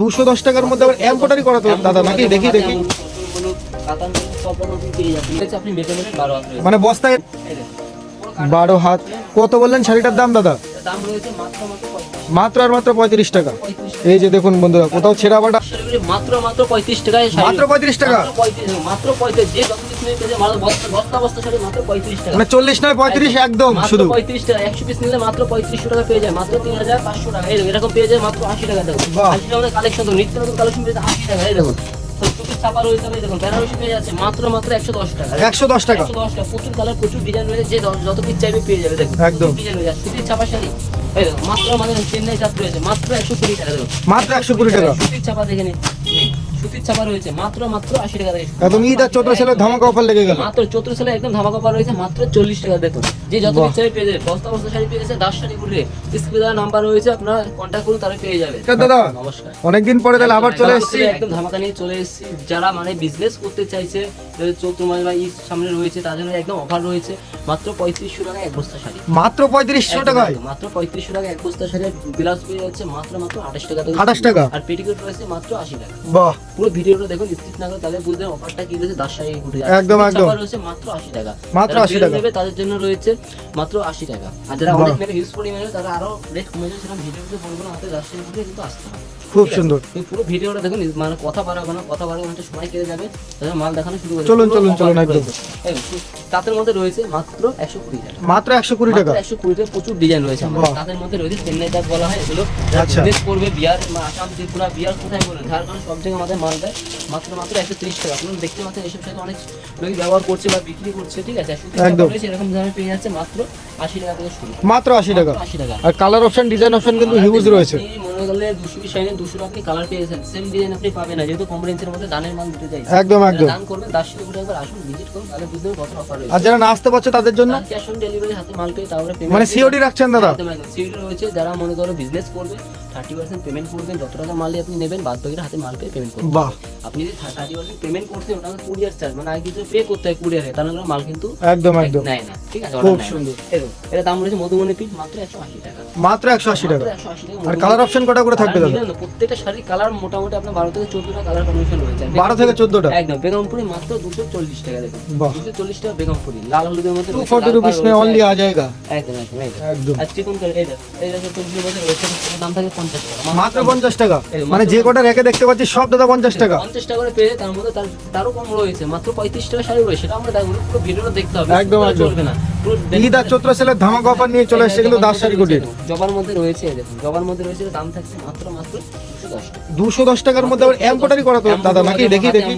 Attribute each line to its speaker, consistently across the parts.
Speaker 1: 210 টাকার মধ্যে আবার এমব্রয়ডারি করা তো দাদা নাকি? দেখি দেখি মানে বস্তায় 12 হাত। কত বললেন শাড়িটার দাম দাদা? মাত্র আর মাত্র 35 টাকা। এই যে দেখুন বন্ধুরা, কোথাও ছেঁড়া বাটা
Speaker 2: মাত্র 35 টাকায়,
Speaker 1: মাত্র 35 টাকা,
Speaker 2: মাত্র 35। যে বস্তা শাড়ি মাত্র 35 টাকা,
Speaker 1: মানে 40 নয় 35 একদম শুধু
Speaker 2: 35 টাকা। 100 পিস নিলে মাত্র 3500 টাকা পেয়ে যায়, মাত্র 3500 টাকা। এরকম পেয়ে যায় মাত্র 80 টাকা। দেখুন 80 টাকা কালেকশন, তো নিত্য নতুন কালেকশন পেয়ে যায় 80 টাকা। এই দেখুন ছাপা রয়েছে, দেখুন বেনারসি পেয়ে যাচ্ছে মাত্র 110 টাকা।
Speaker 1: 110 টাকা,
Speaker 2: 110 টাকা। প্রচুর কালার, প্রচুর ডিজাইন রয়েছে, যে যত পিস চাইবে পেয়ে যাবে। দেখুন
Speaker 1: একদম
Speaker 2: ডিজাইন রয়েছে, সুতির ছাপা শাড়ি। এই দেখুন মাত্র আমাদের চেন্নাই ছাপ রয়েছে মাত্র 120 টাকা। দেখুন
Speaker 1: মাত্র 120 টাকা।
Speaker 2: সুতির ছাপা দেখে নিন, সুতির ছাপা রয়েছে মাত্র 80 টাকা থেকে।
Speaker 1: একদম ঈদ আর চৈত্র সেলের ধামাকা অফার লেগে গেল।
Speaker 2: মাত্র চৈত্র সেলে একদম ধামাকা অফার রয়েছে মাত্র 40 টাকা। দেখুন যে যত ইচ্ছা পেয়ে যাবে। বস্তা শাড়ি পেয়ে গেছে, দাস শাড়ি ঘুরে স্ক্রিনে নাম্বার রয়েছে, আপনারা কন্টাক্ট করুন, তারা পেয়ে যাবে।
Speaker 1: দাদা
Speaker 2: নমস্কার,
Speaker 1: অনেকদিন পরে তাহলে আবার চলে এসেছি,
Speaker 2: একদম ধামাকা নিয়ে চলে এসেছি। যারা মানে বিজনেস করতে চাইছে, চৈত্র মাস বা ঈদ সামনে রয়েছে, তার জন্য একদম অফার রয়েছে মাত্র 3500 টাকা এক বস্তা শাড়ি।
Speaker 1: মাত্র 3500 টাকায়,
Speaker 2: মাত্র 3500 টাকা এক বস্তা শাড়ি। ব্লাউজ পেয়ে যাচ্ছে মাত্র 28 টাকা থেকে,
Speaker 1: 28 টাকা।
Speaker 2: আর পেটিকোট রয়েছে মাত্র 80 টাকা।
Speaker 1: বাহ,
Speaker 2: পুরো ভিডিওটা দেখুন, স্কিপ না করে, তাহলে বুঝবেন অফারটা কি রয়েছে। দাস শাড়ি ঘুরে
Speaker 1: একদম একদম
Speaker 2: রয়েছে মাত্র 80 টাকা,
Speaker 1: মাত্র 80 টাকা
Speaker 2: নেবে তাদের জন্য রয়েছে মাত্র 80 টাকা। আর যারা অনেক মেরে ইউজ করে নেবে, তারা আরো রেট কমে যাবে, সেরকম ভিডিওতে বলবো না, হাতে দাস শাড়ি ঘুরে কিন্তু আসতে হবে।
Speaker 1: খুব সুন্দর।
Speaker 2: পুরো ভিডিওটা দেখুন, মানে কথা বাড়াবো না, কথা বাড়াবো না, সময় কেটে যাবে, তাহলে মাল দেখানো শুরু করে।
Speaker 1: চলুন চলুন চলুন একদম।
Speaker 2: তাদের মধ্যে রয়েছে মাত্র 120 টাকা,
Speaker 1: মাত্র 120 টাকা।
Speaker 2: 120 টাকা। প্রচুর ডিজাইন রয়েছে আমাদের। তাদের মধ্যে রয়েছে চেন্নাই তাক বলা হয়, এগুলো
Speaker 1: আচ্ছা।
Speaker 2: বিদেশ করবে, বিহার, আসাম, ত্রিপুরা, বিহার কোথায় বলেন, ঝাড়খণ্ড, সব জায়গায় আমাদের মাল দেয় মাত্র 130 টাকা। আপনারা দেখতে পাচ্ছেন, এসব সাথে অনেক লোক ব্যবহার করছে বা বিক্রি করছে, ঠিক আছে।
Speaker 1: একদম
Speaker 2: এরকম ধরনের পেয়ে যাচ্ছে মাত্র 80 টাকা থেকে শুরু,
Speaker 1: মাত্র 80 টাকা।
Speaker 2: 80 টাকা।
Speaker 1: আর কালার অপশন, ডিজাইন অপশন কিন্তু হিউজ রয়েছে।
Speaker 2: মনে করলে 200 পিস শাড়ি 200 আপনি কালার পেয়েছেন, সেম ডিজাইন আপনি পাবেন না, যেহেতু কম রেঞ্জের মধ্যে দানের মাল দিতে চাই।
Speaker 1: একদম একদম।
Speaker 2: দান করবেন, 10 টাকা একবার আসুন, ভিজিট করুন, তাহলে বুঝতে পারবেন কত অফার রয়েছে।
Speaker 1: আর যারা না আসতে পারছে তাদের জন্য
Speaker 2: ক্যাশ অন ডেলিভারি, হাতে মাল পেয়ে তারপরে
Speaker 1: মানে সিওডি রাখছেন দাদা?
Speaker 2: একদম একদম সিওডি রয়েছে। যারা মনে করো বিজনেস করবে, 30% পেমেন্ট করবেন, যত টাকা মাল আপনি নেবেন, বাদ বাকিটা হাতে মাল পেয়ে পেমেন্ট করবেন।
Speaker 1: বাহ,
Speaker 2: আপনি যদি 30% পেমেন্ট করতে, ওটা কুরিয়ার চার্জ, মানে আগে কিছু পে করতে হয় কুরিয়ারে, তাহলে মাল কিন্তু
Speaker 1: একদম একদম
Speaker 2: নেয় না, ঠিক আছে।
Speaker 1: খুব সুন্দর।
Speaker 2: এটা দাম রয়েছে মধুবনী পিস মাত্র 180 টাকা,
Speaker 1: মাত্র 180 টাকা।
Speaker 2: 180 টাকা।
Speaker 1: আর কালার অপশন কটা করে থাকবে দাদা?
Speaker 2: প্রত্যেকটা শাড়ির কালার মোটামুটি আপনার 12 থেকে 14টা কালার কম্বিনেশন রয়েছে।
Speaker 1: 12 থেকে 14টা
Speaker 2: একদম। বেগমপুরি মাত্র 240 টাকা। দেখুন
Speaker 1: বাহ,
Speaker 2: 240 টাকা বেগমপুরি। লাল হলুদের মধ্যে
Speaker 1: 240 रुपीस में ओनली आ जाएगा।
Speaker 2: একদম একদম
Speaker 1: একদম
Speaker 2: আর চিকন করে এই দেখো তুলসীর মধ্যে রয়েছে, দাম থাকে 50 টাকা,
Speaker 1: মাত্র 50 টাকা। মানে যে কটা রেখে দেখতে পাচ্ছি সব দাদা 50 টাকা।
Speaker 2: 50 টাকা করে পেয়ে, তার মধ্যে তারও কম রয়েছে মাত্র 35 টাকা শাড়ি রয়েছে। সেটা আমরা দেখবো, পুরো ভিডিওটা দেখতে হবে,
Speaker 1: একদম একদম।
Speaker 2: চলবে না।
Speaker 1: ঈদ আর চৈত্র সেলের ধামাকা অফার নিয়ে চলে এসেছে কিন্তু দাস শাড়ি কুটির।
Speaker 2: জবার মধ্যে রয়েছে, দেখুন জবার মধ্যে রয়েছে, দাম থাকছে মাত্র 210 টাকা।
Speaker 1: 210 টাকার মধ্যে আবার এমব্রয়ডারি করা তো দাদা নাকি? দেখি দেখি।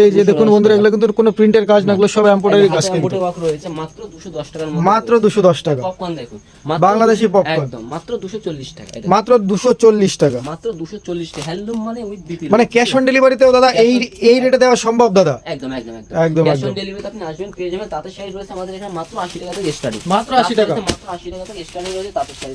Speaker 1: এই যে দেখুন বন্ধুরা, এগুলো কিন্তু কোনো প্রিন্টের কাজ না, এগুলো সব এমব্রয়ডারি কাজ কিন্তু।
Speaker 2: মোটে ওয়ার্ক রয়েছে মাত্র 210 টাকার মধ্যে,
Speaker 1: মাত্র 210 টাকা।
Speaker 2: পপকর্ন দেখুন,
Speaker 1: বাংলাদেশি পপকর্ন
Speaker 2: একদম মাত্র 240 টাকা। এটা
Speaker 1: মাত্র 240 টাকা।
Speaker 2: মাত্র 240 টাকা। হ্যান্ডলুম মানে উইথ বিপি,
Speaker 1: মানে ক্যাশ অন ডেলিভারিতেও দাদা এই রেটে দেওয়া সম্ভব দাদা?
Speaker 2: একদম একদম
Speaker 1: একদম
Speaker 2: ক্যাশ
Speaker 1: একদম।
Speaker 2: অন ডেলিভারিতে আপনি আসবেন, পেয়ে যাবেন। তাঁতের শাড়ি রয়েছে আমাদের এখানে মাত্র 80 টাকা থেকে স্টার্টিং,
Speaker 1: মাত্র 80 টাকা।
Speaker 2: মাত্র 80 টাকা থেকে স্টার্টিং রয়েছে তাঁতের শাড়ি।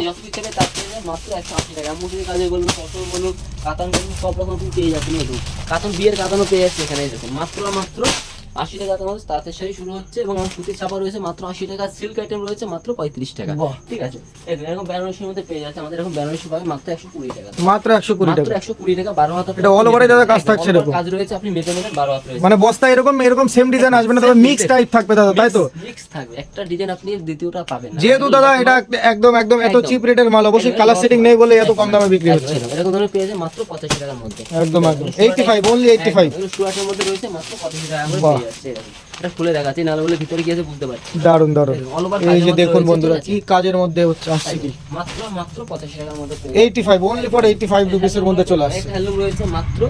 Speaker 2: যত কিছু চাইবে তার পেয়ে যাবেন মাত্র 180 টাকা। এমন কাজে বলুন, ফসল বলুন, কাতান বলুন, সব রকম আপনি পেয়ে যাচ্ছেন। দেখুন কাতান, বিয়ের কাতানও পেয়ে যাচ্ছে এখানে। দেখুন মাত্র 80 টাকা তোমাদের তাঁতের শাড়ি শুরু হচ্ছে, এবং আমার সুতির ছাপা রয়েছে মাত্র 80 টাকা। সিল্ক আইটেম রয়েছে মাত্র 35 টাকা, ঠিক আছে। এরকম বেনারসির মধ্যে পেয়ে যাচ্ছে আমাদের, এখন বেনারসি পাবে মাত্র 120 টাকা।
Speaker 1: মাত্র 120 টাকা।
Speaker 2: 120 টাকা। 12 হাত
Speaker 1: এটা অল ওভারে দাদা কাজ থাকছে এরকম
Speaker 2: কাজ রয়েছে, আপনি মেপে নেবেন। 12 হাত রয়েছে।
Speaker 1: মানে বস্তা এরকম সেম ডিজাইন আসবে না, তবে মিক্স টাইপ থাকবে দাদা, তাই তো?
Speaker 2: মিক্স থাকবে, একটা ডিজাইন আপনি দ্বিতীয়টা পাবেন না।
Speaker 1: যেহেতু দাদা এটা একদম একদম এত চিপ রেটের মাল, অবশ্যই কালার সেটিং নেই বলে এত কম দামে বিক্রি হচ্ছে।
Speaker 2: এরকম ধরনের পেয়ে যায় মাত্র 85 টাকার মধ্যে।
Speaker 1: একদম একদম 85, অনলি 85।
Speaker 2: এগুলো সুরাটের মধ্যে রয়েছে মাত্র 85 টাকা করে পেয়ে যাচ্ছে। এটা খুলে দেখাচ্ছি, নাহলে বলে ভিতরে গিয়ে বুঝতে পারছি।
Speaker 1: দারুন দারুন।
Speaker 2: অল ওভার
Speaker 1: এই যে দেখুন বন্ধুরা, কি কাজের মধ্যে হচ্ছে আসছে কি।
Speaker 2: মাত্র 85 টাকার মধ্যে
Speaker 1: 85, অনলি ফর 85 রুপিস এর মধ্যে চলে আসছে।
Speaker 2: হ্যান্ডলুম রয়েছে মাত্র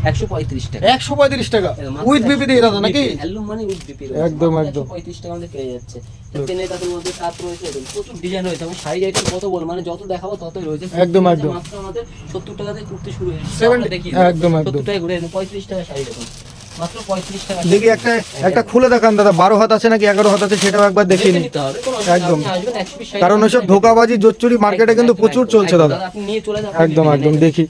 Speaker 2: 135 টাকা।
Speaker 1: 135 টাকা উইথ বিপি দিয়ে দাদা নাকি?
Speaker 2: হ্যান্ডলুম মানে উইথ বিপি,
Speaker 1: একদম একদম
Speaker 2: 135 টাকার মধ্যে পেয়ে যাচ্ছে। চেনে তাদের মধ্যে তাঁত রয়েছে, প্রচুর ডিজাইন রয়েছে। আমি শাড়ি আইটেম কত বল, মানে যত দেখাবো ততই রয়েছে।
Speaker 1: একদম একদম।
Speaker 2: মাত্র আমাদের 70 টাকা থেকে কুর্তি শুরু হয়েছে।
Speaker 1: 70
Speaker 2: দেখি
Speaker 1: একদম একদম
Speaker 2: 70 টাকা ঘুরে 35 টাকা শাড়ি দেখুন, মাত্র 35 টাকা।
Speaker 1: দেখি একটা খুলে দেখান দাদা, 12 হাত আছে নাকি 11 হাত আছে সেটাও একবার দেখিয়ে নিন। একদম, কারণ ওইসব ধোকাবাজি জোচ্চুরি মার্কেটে কিন্তু প্রচুর চলছে দাদা।
Speaker 2: আপনি নিয়ে চলে যান।
Speaker 1: একদম একদম দেখি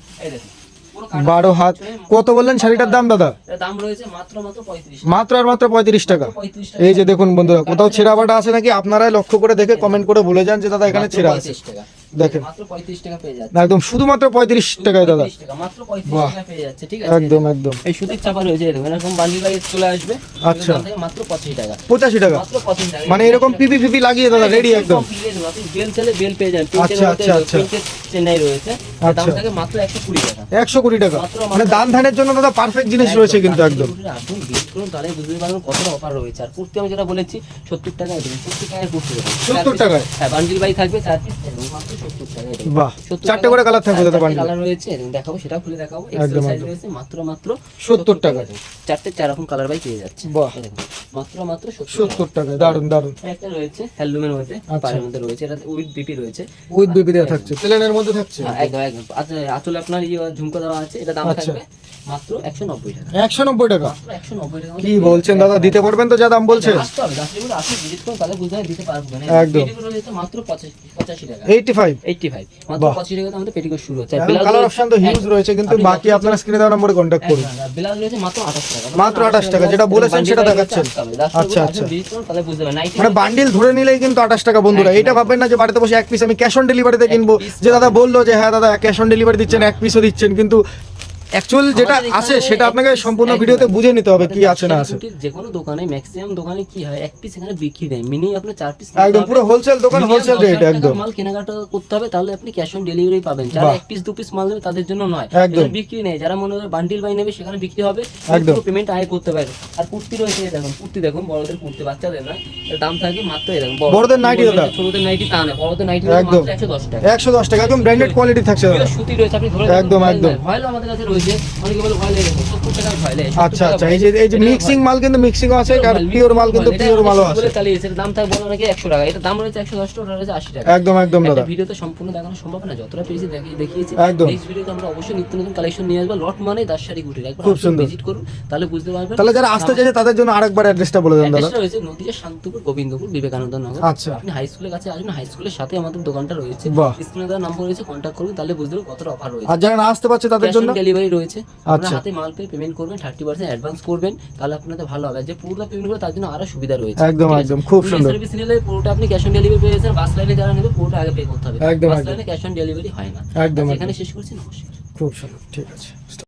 Speaker 1: 12 হাত। কত বললেন শাড়িটার দাম দাদা?
Speaker 2: দাম রয়েছে মাত্র 35,
Speaker 1: মাত্র আর মাত্র 35 টাকা।
Speaker 2: 35 টাকা।
Speaker 1: এই যে দেখুন বন্ধুরা, কোথাও ছেঁড়া বাটা আছে নাকি আপনারাই লক্ষ্য করে দেখে কমেন্ট করে বলে যান যে দাদা এখানে ছেঁড়া আছে।
Speaker 2: 35 টাকা।
Speaker 1: দেখেন
Speaker 2: মাত্র 35 টাকা পেয়ে যাচ্ছে।
Speaker 1: একদম শুধুমাত্র 35 টাকায় দাদা,
Speaker 2: 35 টাকা, মাত্র 35
Speaker 1: বাহ।
Speaker 2: টাকা পেয়ে যাচ্ছে, ঠিক আছে?
Speaker 1: একদম একদম।
Speaker 2: এই সুতির চাপা রয়েছে, এরকম এরকম বান্ডিল বাইক চলে আসবে।
Speaker 1: আচ্ছা।
Speaker 2: এখান থেকে মাত্র 85 টাকা,
Speaker 1: 85 টাকা,
Speaker 2: মাত্র 85 টাকা।
Speaker 1: মানে এরকম পিপি ফিপি লাগিয়ে দাদা রেডি একদম।
Speaker 2: আপনি বেল চাইলে বেল পেয়ে যাবেন।
Speaker 1: আচ্ছা, আচ্ছা, আচ্ছা।
Speaker 2: চেন্নাই রয়েছে,
Speaker 1: আচ্ছা।
Speaker 2: দাম থাকে মাত্র 120 টাকা।
Speaker 1: 120 টাকা,
Speaker 2: মাত্র
Speaker 1: মানে দান ধানের জন্য দাদা পারফেক্ট জিনিস রয়েছে কিন্তু একদম।
Speaker 2: আসুন ভিজিট করুন, তাহলে বুঝতে পারবেন কতটা অফার রয়েছে। আর কুর্তি আমি যেটা বলেছি 70 টাকায় দেবেন, 70 টাকায় কুর্তি দেবেন।
Speaker 1: 70 টাকায়?
Speaker 2: হ্যাঁ, বান্ডিল বাই থাকবে 4 পিস, মাত্র 70 টাকায় দেবেন।
Speaker 1: বাহ,
Speaker 2: 70
Speaker 1: চারটে করে কালার থাকবে দাদা বান্ডিল।
Speaker 2: কালার রয়েছে, এরকম দেখাবো, সেটা খুলে দেখাবো।
Speaker 1: একদম,
Speaker 2: এক্সেল সাইজ
Speaker 1: একদম।
Speaker 2: রয়েছে মাত্র
Speaker 1: 70 টাকা।
Speaker 2: চারটে 4 রকম কালার বাই পেয়ে যাচ্ছে।
Speaker 1: বাহ।
Speaker 2: এই দেখুন, মাত্র
Speaker 1: 70 টাকায়, দারুন দারুন।
Speaker 2: একটা রয়েছে হ্যান্ডলুমের মধ্যে,
Speaker 1: আচ্ছা।
Speaker 2: পাড়ের মধ্যে রয়েছে, এটা উইথ বিপি রয়েছে।
Speaker 1: উইথ বেবি দেওয়া থাকছে, প্লেনের মধ্যে থাকছে।
Speaker 2: হ্যাঁ, একদম একদম। আচ্ছা, আঁচলে আপনার ঝুমকো দেওয়া আছে, এটা দাম
Speaker 1: আচ্ছা।
Speaker 2: থাকবে মাত্র 190 টাকা।
Speaker 1: 190 টাকা?
Speaker 2: মাত্র 190 টাকা।
Speaker 1: কি বলছেন দাদা, দিতে পারবেন তো যা দাম বলছেন?
Speaker 2: আসতে হবে, গাছগুলো আসুন, ভিজিট করুন, তাহলে বুঝতে দিতে পারবো না।
Speaker 1: একদম।
Speaker 2: পেটিকোট রয়েছে মাত্র 85 টাকা।
Speaker 1: 85?
Speaker 2: 85, মাত্র
Speaker 1: বাহ।
Speaker 2: 85 টাকাতে আমাদের পেটিকোট শুরু হচ্ছে।
Speaker 1: কালার অপশন তো হিউজ রয়েছে, কিন্তু বাকি আপনারা স্ক্রিনে দেওয়া নম্বরে কন্ট্যাক্ট করুন।
Speaker 2: ব্লাউজ রয়েছে মাত্র 28 টাকা।
Speaker 1: মাত্র 28 টাকা, যেটা বলেছেন সেটা দেখাচ্ছেন। আচ্ছা, আচ্ছা।
Speaker 2: ভিজিট করুন, তাহলে বুঝতে পারবেন। নাইটি
Speaker 1: মানে বান্ডিল ধরে নিলেই কিন্তু 28 টাকা বন্ধুরা। এটা ভাববেন না যে বাড়িতে বসে এক পিস আমি ক্যাশ অন ডেলিভারিতে কিনবো, যে দাদা বললো যে হ্যাঁ দাদা ক্যাশ অন ডেলিভারি দিচ্ছেন, এক পিসও দিচ্ছেন, কিন্তু অ্যাকচুয়াল যেটা
Speaker 2: আমাদের
Speaker 1: আছে
Speaker 2: এখানে
Speaker 1: সেটা আপনাকে সম্পূর্ণ ভিডিওতে বুঝে নিতে হবে কি আছে না আছে।
Speaker 2: যে কোনো দোকানে, ম্যাক্সিমাম দোকানে কি হয়, এক পিস এখানে বিক্রি দেয়, মিনি আপনি 4 পিস
Speaker 1: একদম পুরো হোলসেল দোকান, হোলসেল রেট একদম।
Speaker 2: মাল কেনাকাটা করতে হবে, তাহলে আপনি ক্যাশ অন ডেলিভারি পাবেন। যারা
Speaker 1: বাহ।
Speaker 2: এক পিস 2 পিস মাল নেবে তাদের জন্য নয়,
Speaker 1: একদম।
Speaker 2: এখানে বিক্রি নেই। যারা মনে হয় বান্ডিল বাই নেবে সেখানে বিক্রি হবে,
Speaker 1: একদম।
Speaker 2: পুরো পেমেন্ট আগে করতে পারবে। আর কুর্তি রয়েছে, দেখুন কুর্তি দেখুন, বড়দের কুর্তি, বাচ্চাদের না, এর দাম থাকে মাত্র এরকম।
Speaker 1: বড়দের নাইটি দাদা?
Speaker 2: ছোটদের নাইটি তা না, বড়দের নাইটি
Speaker 1: একদম।
Speaker 2: মাত্র 110 টাকা।
Speaker 1: 110 টাকা, একদম ব্র্যান্ডেড কোয়ালিটি থাকছে দাদা।
Speaker 2: সুতি রয়েছে, আপনি ধরে
Speaker 1: একদম, একদম।
Speaker 2: ভয়েল আমাদের কাছে রয়েছে, অনেকে বলে ভয়েল লেগে 70 টাকা ভয়েল।
Speaker 1: আচ্ছা আচ্ছা, এই যে মিক্সিং মাল কিন্তু মিক্সিংও আছে, আর পিওর মাল কিন্তু পিওর মালও আছে।
Speaker 2: চালিয়েছে, দাম থাকে বলে নাকি 100 টাকা, এটা দাম রয়েছে 110 টাকা, ওটা রয়েছে 80 টাকা।
Speaker 1: একদম একদম দাদা।
Speaker 2: একটা ভিডিওতে সম্পূর্ণ দেখানো সম্ভব না, যতটা পেরেছি দেখিয়েছি।
Speaker 1: একদম।
Speaker 2: নেক্সট ভিডিওতে আমরা অবশ্যই নিত্য নতুন কালেকশন নিয়ে আসবো। লট মানে দাসশাড়ি গুটির, একবার
Speaker 1: খুব সুন্দর।
Speaker 2: ভিজিট করুন, তাহলে বুঝতে পারবেন।
Speaker 1: তাহলে যারা আসতে চাইছে তাদের জন্য আরেকবার অ্যাড্রেসটা বলে দেন দাদা।
Speaker 2: অ্যাড্রেসটা রয়েছে নদীয়া, শান্তিপুর, গোবিন্দপুর, বিবেকানন্দ নগর।
Speaker 1: আচ্ছা।
Speaker 2: আপনি হাই স্কুলের কাছে আসবেন, হাই স্কুলের সাথে আমাদের দোকানটা রয়েছে।
Speaker 1: বাহ।
Speaker 2: স্ক্রিনে দেওয়া নাম্বার রয়েছে, কন্ট্যাক্ট করুন, তাহলে বুঝতে পারবেন কতটা অফার রয়েছে।
Speaker 1: আর যারা না আসতে পারছে তাদের জন্য
Speaker 2: ডেলিভারি রয়েছে।
Speaker 1: আচ্ছা।
Speaker 2: আপনারা হাতে মাল পেয়ে পেমেন্ট করবেন, 30% অ্যাডভান্স করবেন, তাহলে আপনাদের ভালো হবে। যে পুরোটা পেমেন্ট করে তার জন্য আরো সুবিধা রয়েছে।
Speaker 1: একদম, একদম, খুব সুন্দর।
Speaker 2: সার্ভিস নিলে পুরোটা আপনি ক্যাশ অন ডেলিভারি পেয়েছেন। বাস লাইনে যারা নেবে পুরোটা আগে পে করতে হবে।
Speaker 1: একদম,
Speaker 2: বাস
Speaker 1: একদম।
Speaker 2: লাইনে ক্যাশ অন ডেলিভারি হয় না।
Speaker 1: একদম,
Speaker 2: এখানে
Speaker 1: একদম।
Speaker 2: শেষ করছি, নমস্কার।
Speaker 1: খুব সুন্দর, ঠিক আছে।